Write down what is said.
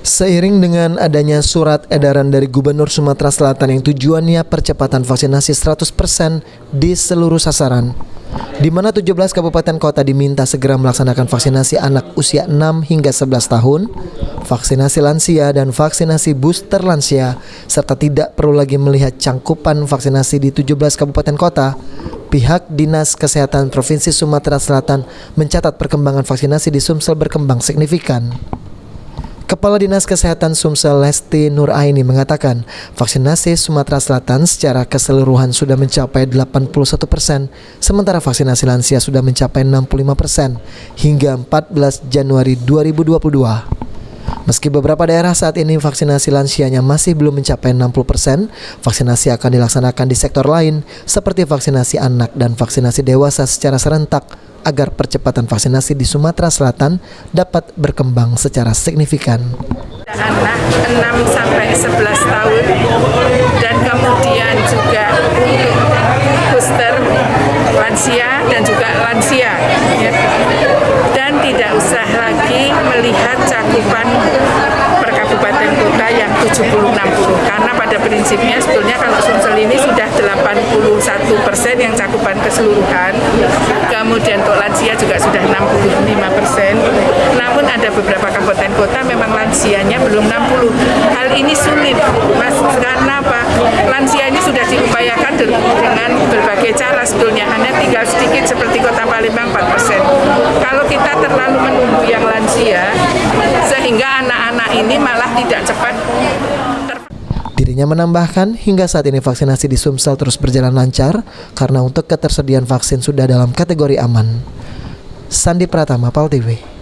Seiring dengan adanya surat edaran dari Gubernur Sumatera Selatan yang tujuannya percepatan vaksinasi 100% di seluruh sasaran, di mana 17 kabupaten kota diminta segera melaksanakan vaksinasi anak usia 6 hingga 11 tahun, vaksinasi lansia dan vaksinasi booster lansia, serta tidak perlu lagi melihat cangkupan vaksinasi di 17 kabupaten kota. Pihak Dinas Kesehatan Provinsi Sumatera Selatan mencatat perkembangan vaksinasi di Sumsel berkembang signifikan. Kepala Dinas Kesehatan Sumsel Lesti Nuraini mengatakan vaksinasi Sumatera Selatan secara keseluruhan sudah mencapai 81%, sementara vaksinasi lansia sudah mencapai 65% hingga 14 Januari 2022. Meski beberapa daerah saat ini vaksinasi lansianya masih belum mencapai 60%, vaksinasi akan dilaksanakan di sektor lain seperti vaksinasi anak dan vaksinasi dewasa secara serentak agar percepatan vaksinasi di Sumatera Selatan dapat berkembang secara signifikan. Anak 6 sampai 11 tahun dan kemudian juga untuk booster lansia dan juga lansia, ya. Dan tidak usah lagi melihat cakupan per kabupaten kota yang 70-60, karena pada prinsipnya sebetulnya kalau Sumsel ini sudah 81% yang cakupan keseluruhan, kemudian untuk lansia juga sudah 65%, namun ada beberapa kabupaten kota memang lansianya belum 60. Hal ini sulit, Mas, karena apa? Lansia ini sudah diupayakan dengan berbagai cara sebetulnya, hanya tinggal sedikit seperti Kota Palembang 4%. Kalau kita terlalu menunggu yang lansia, sehingga anak-anak ini malah tidak cepat. Dirinya menambahkan hingga saat ini vaksinasi di Sumsel terus berjalan lancar karena untuk ketersediaan vaksin sudah dalam kategori aman. Sandi Pratama, PAL TV.